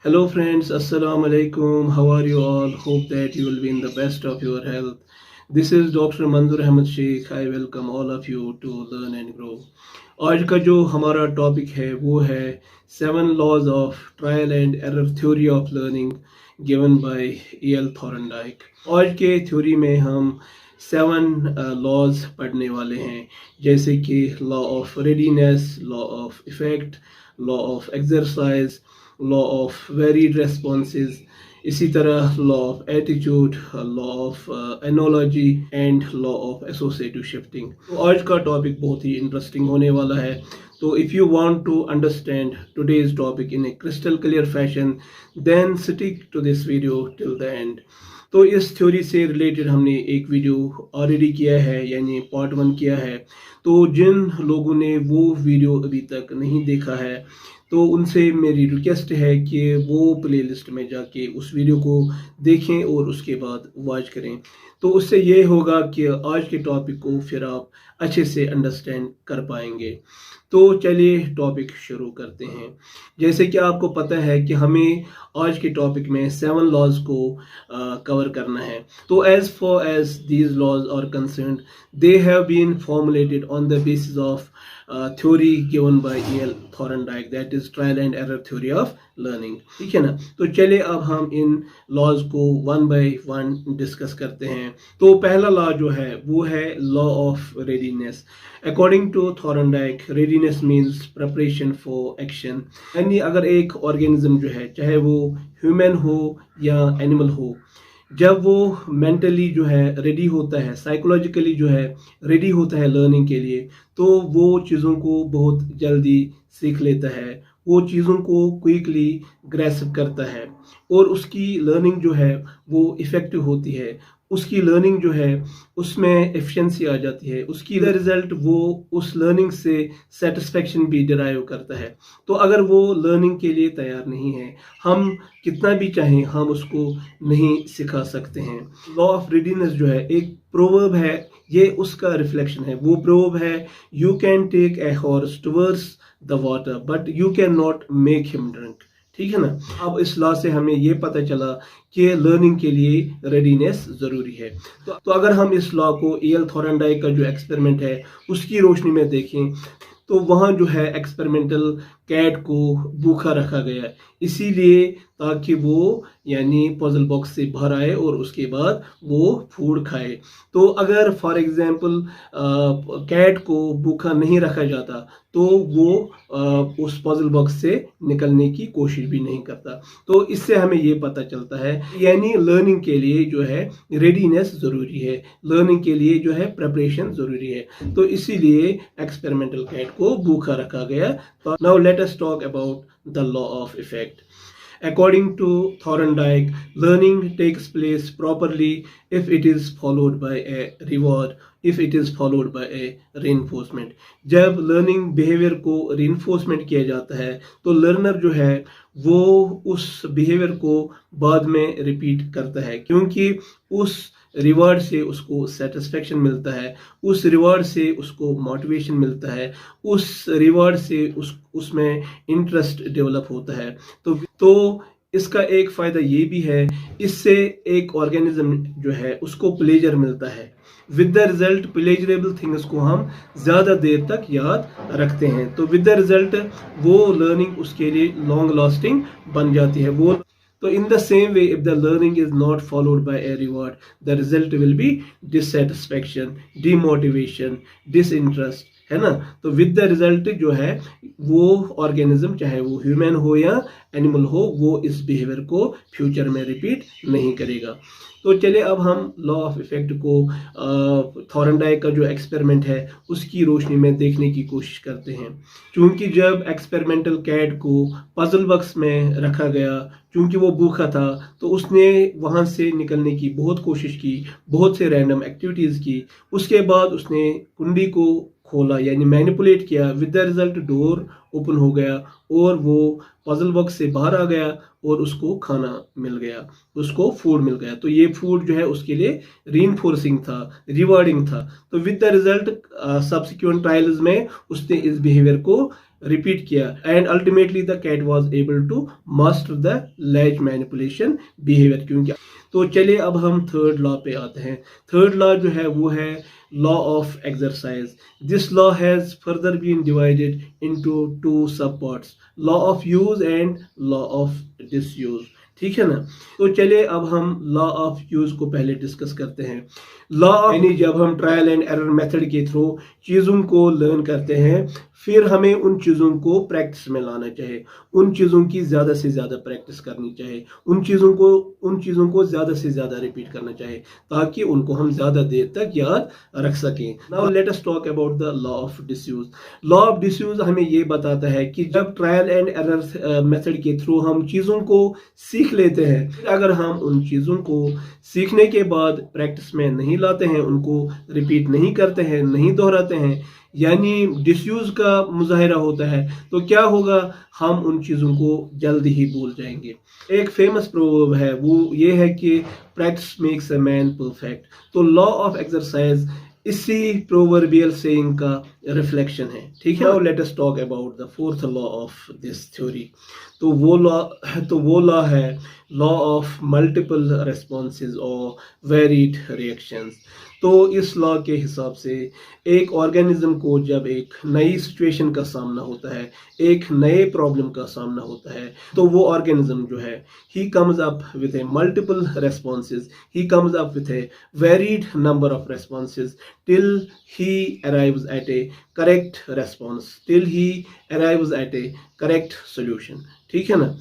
Hello friends, Assalamu alaikum. How are you all? Hope that you will be in the best of your health. This is Dr. Manzoor Ahmed Sheikh. I welcome all of you to learn and grow. आज का जो हमारा topic है वो है 7 laws of trial and error theory of learning given by E.L. Thorndike. आज के theory में हम 7 laws पढ़ने वाले हैं, जैसे कि law of readiness, law of effect, law of exercise, law of varied responses, इसी तरह law of attitude, law of analogy and law of associative shifting. तो आज का टॉपिक बहुत ही इंटरेस्टिंग होने वाला है। तो if you want to understand today's topic in a crystal clear fashion, then stick to this video till the end. तो इस थ्योरी से रिलेटेड हमने एक वीडियो ऑलरेडी किया है, यानी पार्ट 1 किया है। तो जिन लोगों ने वो वीडियो अभी तक नहीं देखा है, तो उनसे मेरी रिक्वेस्ट है कि वो प्लेलिस्ट में जाके उस वीडियो को देखें और उसके बाद वॉच करें। तो उससे ये होगा कि आज के टॉपिक को फिर आप अच्छे से अंडरस्टैंड कर पाएंगे। तो चलिए टॉपिक शुरू करते हैं। जैसे कि आपको पता है कि हमें आज के टॉपिक में 7 लॉज को कवर करना है। तो as for as these laws are concerned, they have been formulated on the basis of theory given by E.L. Thorndike, that is trial and error theory of learning. ठीक है ना। तो चलिए अब हम इन लॉज को 1 बाय 1 डिस्कस करते हैं। तो पहला लॉ जो है वो है law of readiness. According to Thorndike, readiness means preparation for action. यानी अगर एक ऑर्गेनिज्म जो है, चाहे वो ह्यूमन हो या एनिमल हो, जब वो मेंटली जो है रेडी होता है, साइकोलॉजिकली जो है रेडी होता है लर्निंग के लिए, तो वो चीज़ों को बहुत जल्दी सीख लेता है, वो चीज़ों को क्विकली ग्रैस्प करता है और उसकी लर्निंग जो है वो इफ़ेक्टिव होती है। उसकी लर्निंग जो है उसमें एफिशिएंसी आ जाती है, उसकी रिजल्ट वो उस लर्निंग से सेटिस्फेक्शन भी डिराइव करता है। तो अगर वो लर्निंग के लिए तैयार नहीं है, हम कितना भी चाहें हम उसको नहीं सिखा सकते हैं। लॉ ऑफ रेडीनेस जो है एक प्रोवर्ब है, ये उसका रिफ्लेक्शन है। वो प्रोवर्ब है, you can take a horse towards the water but you can not make him drink. ठीक है ना। अब इस लॉ से हमें ये पता चला कि लर्निंग के लिए रेडीनेस जरूरी है। तो अगर हम इस लॉ को E.L. थॉर्नडाइक का जो एक्सपेरिमेंट है उसकी रोशनी में देखें, तो वहाँ जो है एक्सपेरिमेंटल कैट को भूखा रखा गया है, इसीलिए ताकि वो यानी पजल बॉक्स से बाहर आए और उसके बाद वो फूड खाए। तो अगर फॉर एग्जांपल कैट को भूखा नहीं रखा जाता तो वो उस पजल बॉक्स से निकलने की कोशिश भी नहीं करता। तो इससे हमें ये पता चलता है यानी लर्निंग के लिए जो है रेडीनेस ज़रूरी है, लर्निंग के लिए जो है प्रिपरेशन ज़रूरी है। तो इसीलिए एक्सपेरिमेंटल कैट को भूखा रखा गया। Now let us talk about the law of effect. According to Thorndike, learning takes place properly if it is followed by a reward, if it is followed by a reinforcement. जब learning behavior को reinforcement किया जाता है तो learner जो है वो उस behavior को बाद में repeat करता है, क्योंकि उस रिवार्ड से उसको सेटिस्फेक्शन मिलता है, उस रिवार्ड से उसको मोटिवेशन मिलता है, उस रिवार्ड से उसमें इंटरेस्ट डेवलप होता है। तो इसका एक फ़ायदा ये भी है, इससे एक ऑर्गेनिज्म जो है उसको प्लेजर मिलता है। With the result pleasurable things को हम ज़्यादा देर तक याद रखते हैं। तो विद द रिजल्ट वो लर्निंग उसके लिए लॉन्ग लास्टिंग बन जाती है। वो तो in the same way, if the learning is not followed by a reward, the result will be dissatisfaction, demotivation, disinterest, है ना। तो विद द रिजल्ट जो है वो ऑर्गेनिज्म, चाहे वो ह्यूमन हो या एनिमल हो, वो इस बिहेवियर को फ्यूचर में रिपीट नहीं करेगा। तो चलिए अब हम लॉ ऑफ इफेक्ट को थॉर्नडाइक का जो एक्सपेरिमेंट है उसकी रोशनी में देखने की कोशिश करते हैं। क्योंकि जब एक्सपेरिमेंटल कैट को पजल बॉक्स में रखा गया, क्योंकि वो भूखा था, तो उसने वहाँ से निकलने की बहुत कोशिश की, बहुत से रैंडम एक्टिविटीज़ की। उसके बाद उसने कुंडी को खोला यानी मैनिपुलेट किया। With the result door open हो गया और वो पजल बॉक्स से बाहर आ गया और उसको खाना मिल गया, उसको फूड मिल गया। तो ये फूड जो है उसके लिए रीइंफोर्सिंग था, रिवार्डिंग था। तो with the result subsequent trials में उसने इस बिहेवियर को रिपीट किया and ultimately the cat was able to master the latch manipulation behaviour. क्योंकि तो चलिए अब हम थर्ड लॉ पे आते हैं। थर्ड लॉ जो है वो है law of exercise. This law has further been divided into two sub parts, law of use and law of disuse. ठीक है ना। तो चलिए अब हम लॉ ऑफ यूज को पहले डिस्कस करते हैं। लॉ यानी जब हम ट्रायल एंड एरर मेथड के थ्रू चीज़ों को लर्न करते हैं, फिर हमें उन चीज़ों को प्रैक्टिस में लाना चाहिए, उन चीज़ों की ज़्यादा से ज़्यादा प्रैक्टिस करनी चाहिए, उन चीज़ों को ज़्यादा से ज़्यादा रिपीट करना चाहिए ताकि उनको हम ज़्यादा देर तक याद रख सकें। Now let us talk about the law of disuse. Law of disuse हमें ये बताता है कि जब ट्रायल एंड एरर मेथड के थ्रू हम चीज़ों को सीख लेते हैं, अगर हम उन चीज़ों को सीखने के बाद प्रैक्टिस में नहीं लाते हैं, उनको रिपीट नहीं करते हैं, नहीं दोहराते हैं, यानी डिसयूज का मुजाहिरा होता है, तो क्या होगा, हम उन चीज़ों को जल्दी ही भूल जाएंगे। एक फेमस प्रोवर्ब है, वो ये है कि practice makes a man perfect. तो लॉ ऑफ एक्सरसाइज इसी प्रोवर्बियल सेइंग का रिफ्लेक्शन है। ठीक है। Now let us talk about the fourth law of this theory. तो वो लॉ है लॉ ऑफ मल्टीपल रिस्पॉन्सेज और वेरिड रिएक्शंस। तो इस लॉ के हिसाब से एक ऑर्गेनिज्म को जब एक नई सिचुएशन का सामना होता है, एक नए प्रॉब्लम का सामना होता है, तो वो ऑर्गेनिज्म जो है he comes up with A multiple responses, he comes up with A varied number of responses till he arrives eight A correct response, till he arrives eight A correct solution. ठीक है ना।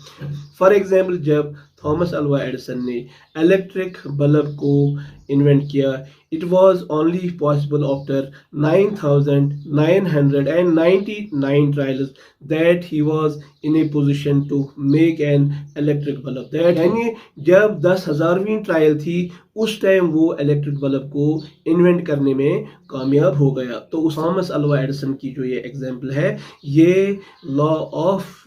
For example, जब Thomas Alva Edison ने electric bulb को invent किया, it was only possible after 9,999 trials that he was in a position to make an electric bulb। यानी जब 10,000वीं trial थी, उस टाइम वो इलेक्ट्रिक बल्ब को इन्वेंट करने में कामयाब हो गया। तो उस थॉमस अल्वा एडिसन की जो ये एग्जाम्पल है, ये लॉ ऑफ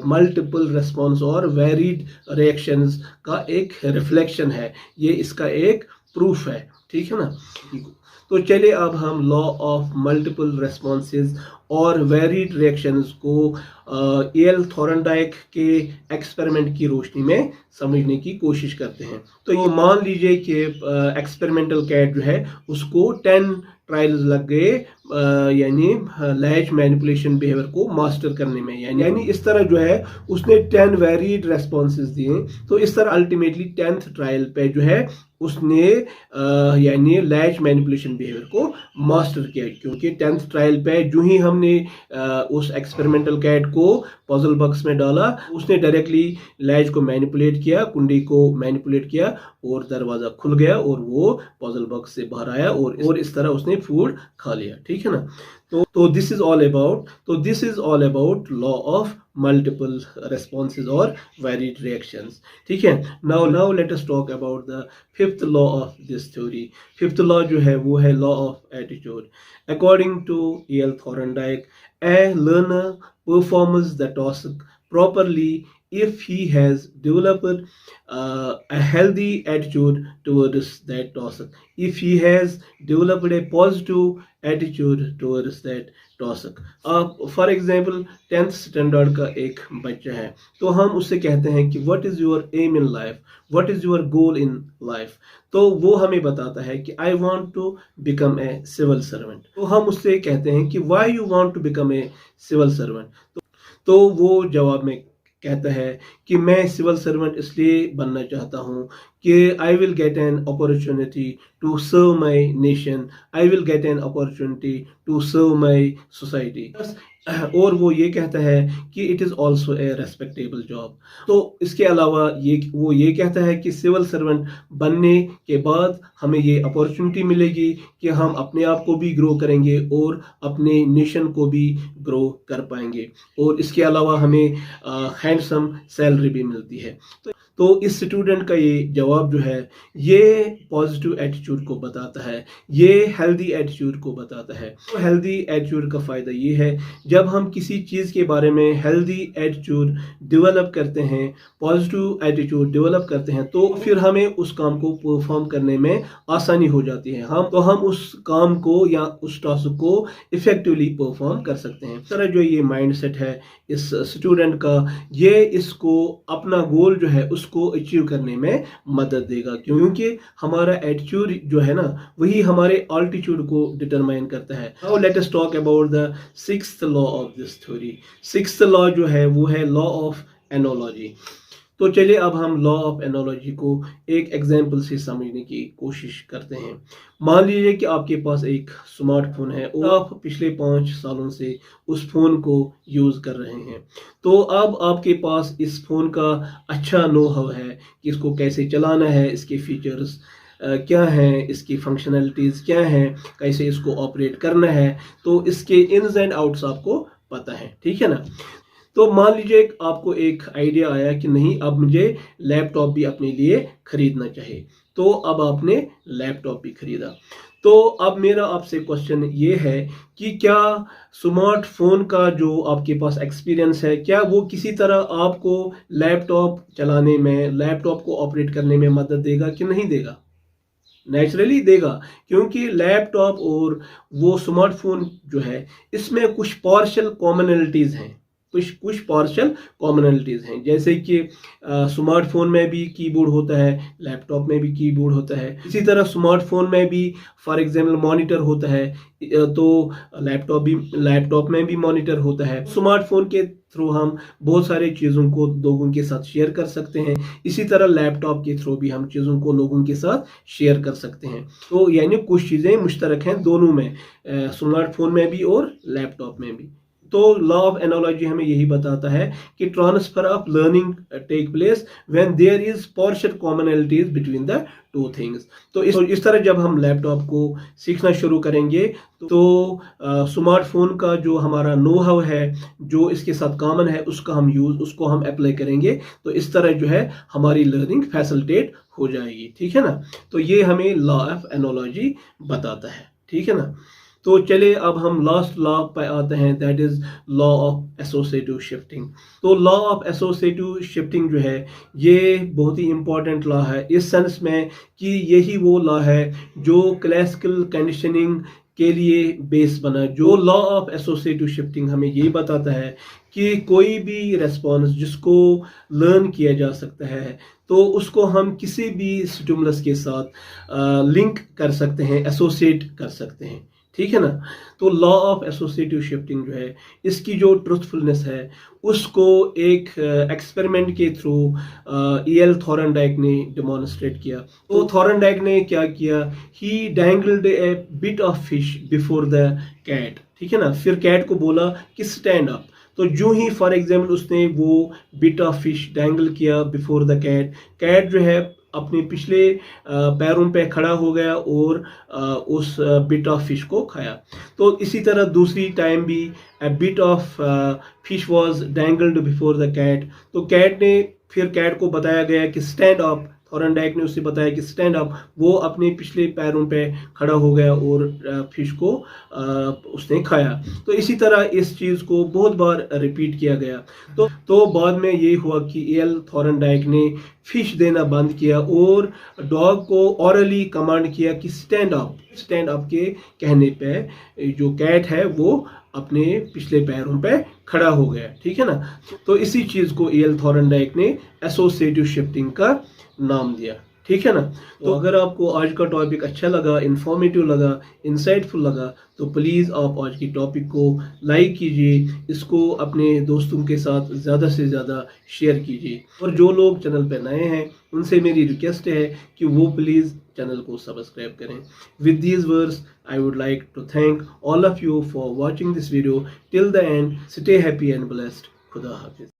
मल्टीपल रेस्पॉन्स और वेरिड रिएक्शंस का एक रिफ्लेक्शन है, ये इसका एक प्रूफ है। ठीक है ना। तो चलिए अब हम लॉ ऑफ मल्टीपल रेस्पॉन्सेज और वेरिड रिएक्शंस को एल थॉर्नडाइक के एक्सपेरिमेंट की रोशनी में समझने की कोशिश करते हैं। तो ये मान लीजिए कि एक्सपेरिमेंटल कैट जो है उसको 10 ट्रायल्स लग गए, यानी लैच मैनिपुलेशन बिहेवियर को मास्टर करने में, यानी इस तरह जो है उसने 10 वेरिड रेस्पॉन्सेज दिए। तो इस तरह अल्टीमेटली 10th ट्रायल पे जो है उसने यानी लैच मैनिपुलेशन बिहेवियर को मास्टर किया। क्योंकि 10th ट्रायल पे जो ही हमने उस एक्सपेरिमेंटल कैट को पजल बॉक्स में डाला, उसने डायरेक्टली लैच को मैनिपुलेट किया, कुंडी को मैनिपुलेट किया और दरवाजा खुल गया और वो पजल बॉक्स से बाहर आया और इस तरह उसने फूड खा लिया। ठीक है ना। तो this is all about law of multiple responses और वेरिड रिएक्शंस। ठीक है। Now let us talk about the fifth law of this theory. Fifth law जो है वो है law of attitude. According to L Thorndike, a learner performs the task properly if he has developed a healthy attitude towards that task, if he has developed a positive attitude towards that task। For example 10th standard का एक बच्चा है, तो हम उससे कहते हैं कि what is your aim in life, what is your goal in life. तो वो हमें बताता है कि I want to become a civil servant. तो हम उससे कहते हैं कि why you want to become a civil servant. तो वो जवाब में कहता है कि मैं सिविल सर्वेंट इसलिए बनना चाहता हूँ कि I will get an opportunity to serve my nation, I will get an opportunity to serve my society. और वो ये कहता है कि it is also a respectable job. तो इसके अलावा वो ये कहता है कि सिविल सर्वेंट बनने के बाद हमें ये अपॉर्चुनिटी मिलेगी कि हम अपने आप को भी ग्रो करेंगे और अपने नेशन को भी ग्रो कर पाएंगे, और इसके अलावा हमें हैंडसम सैलरी भी मिलती है। तो इस स्टूडेंट का ये जवाब जो है ये पॉजिटिव एटीट्यूड को बताता है, ये हेल्दी एटीट्यूड को बताता है। तो हेल्दी एटीट्यूड का फ़ायदा ये है, जब हम किसी चीज़ के बारे में हेल्दी एटीट्यूड डेवलप करते हैं, पॉजिटिव एटीट्यूड डेवलप करते हैं, तो फिर हमें उस काम को परफॉर्म करने में आसानी हो जाती है। हम उस काम को या उस टास्क को इफेक्टिवली परफॉर्म कर सकते हैं। इस तरह जो ये माइंडसेट है इस स्टूडेंट का, ये इसको अपना गोल जो है उसको अचीव करने में मदद देगा, क्योंकि हमारा एटीट्यूड जो है ना वही हमारे ऑल्टीट्यूड को डिटरमाइन करता है। Now let us talk about the sixth law of this theory. Sixth law जो है वो है लॉ ऑफ एनोलॉजी। तो चलिए अब हम लॉ ऑफ एनोलॉजी को एक एग्जाम्पल से समझने की कोशिश करते हैं। मान लीजिए कि आपके पास एक स्मार्टफोन है और आप पिछले 5 सालों से उस फ़ोन को यूज़ कर रहे हैं। तो अब आपके पास इस फ़ोन का अच्छा नो हाउ है कि इसको कैसे चलाना है, इसके फीचर्स क्या हैं, इसकी फंक्शनैलिटीज़ क्या हैं, कैसे इसको ऑपरेट करना है, तो इसके इन्स एंड आउट्स आपको पता है, ठीक है ना। तो मान लीजिए आपको एक आइडिया आया कि नहीं, अब मुझे लैपटॉप भी अपने लिए खरीदना चाहिए, तो अब आपने लैपटॉप भी खरीदा। तो अब मेरा आपसे क्वेश्चन ये है कि क्या स्मार्टफोन का जो आपके पास एक्सपीरियंस है, क्या वो किसी तरह आपको लैपटॉप चलाने में, लैपटॉप को ऑपरेट करने में मदद देगा कि नहीं देगा? नेचुरली देगा, क्योंकि लैपटॉप और वो स्मार्टफोन जो है इसमें कुछ पार्शियल कॉमनैलिटीज़ हैं, कुछ पार्शियल कॉमनैलिटीज़ हैं। जैसे कि स्मार्टफोन में भी कीबोर्ड होता है, लैपटॉप में भी कीबोर्ड होता है। इसी तरह स्मार्टफोन में भी फॉर एग्जांपल मॉनिटर होता है, तो लैपटॉप में भी मॉनिटर होता है। स्मार्टफोन के थ्रू हम बहुत सारी चीज़ों को लोगों के साथ शेयर कर सकते हैं। इसी तरह लैपटॉप के थ्रू भी हम चीज़ों को लोगों के साथ शेयर कर सकते हैं। तो यानी कुछ चीज़ें मुश्तरक हैं दोनों में, स्मार्टफोन में भी और लैपटॉप में भी। तो लॉ ऑफ एनोलॉजी हमें यही बताता है कि transfer of learning take place when there is partial commonalities between the two things. तो इस तरह जब हम लैपटॉप को सीखना शुरू करेंगे तो स्मार्टफोन का जो हमारा नो हाउ है, जो इसके साथ कॉमन है, उसको हम अप्लाई करेंगे, तो इस तरह जो है हमारी लर्निंग फैसिलिटेट हो जाएगी, ठीक है ना। तो ये हमें लॉ ऑफ एनोलॉजी बताता है, ठीक है ना। तो चलिए अब हम लास्ट लॉ पे आते हैं, that is law of associative shifting. तो लॉ ऑफ एसोसिएटिव शिफ्टिंग जो है ये बहुत ही इंपॉर्टेंट लॉ है इस सेंस में कि यही वो लॉ है जो क्लासिकल कंडीशनिंग के लिए बेस बना। जो लॉ ऑफ एसोसिएटिव शिफ्टिंग हमें ये बताता है कि कोई भी रेस्पॉन्स जिसको लर्न किया जा सकता है तो उसको हम किसी भी स्टिमुलस के साथ लिंक कर सकते हैं, एसोसिएट कर सकते हैं, ठीक है ना। तो लॉ ऑफ एसोसिएटिव शिफ्टिंग जो है इसकी जो ट्रुथफुलनेस है उसको एक एक्सपेरिमेंट के थ्रू E.L. थॉर्नडाइक ने डेमोन्स्ट्रेट किया। तो थॉर्नडाइक ने क्या किया, he dangled a bit of fish before the cat, ठीक है ना। फिर कैट को बोला कि स्टैंड अप, तो जो ही फॉर एग्जाम्पल उसने वो बिट ऑफ फिश डैंगल किया बिफोर द कैट, कैट जो है अपने पिछले पैरों पे खड़ा हो गया और उस बिट ऑफ फिश को खाया। तो इसी तरह दूसरी टाइम भी a bit of fish was dangled before the cat, तो कैट को बताया गया कि स्टैंड अप, थॉर्नडाइक ने उसे बताया कि स्टैंड अप, वो अपने पिछले पैरों पे खड़ा हो गया और फिश को उसने खाया। तो इसी तरह इस चीज़ को बहुत बार रिपीट किया गया। तो बाद में ये हुआ कि E.L. थॉर्नडाइक ने फिश देना बंद किया और डॉग को ऑरली कमांड किया कि स्टैंड अप। स्टैंड अप के कहने पे जो कैट है वो अपने पिछले पैरों पे खड़ा हो गया, ठीक है ना। तो इसी चीज़ को E.L. थॉर्नडाइक ने एसोसिएटिव शिफ्टिंग का नाम दिया, ठीक है ना। तो अगर आपको आज का टॉपिक अच्छा लगा, इंफॉर्मेटिव लगा, इंसाइटफुल लगा, तो प्लीज़ आप आज की टॉपिक को लाइक कीजिए, इसको अपने दोस्तों के साथ ज़्यादा से ज़्यादा शेयर कीजिए। और जो लोग चैनल पर नए हैं उनसे मेरी रिक्वेस्ट है कि वो प्लीज़ चैनल को सब्सक्राइब करें। With these words I would like to thank all of you for watching this video till the end. Stay happy and blessed. Khuda Hafiz.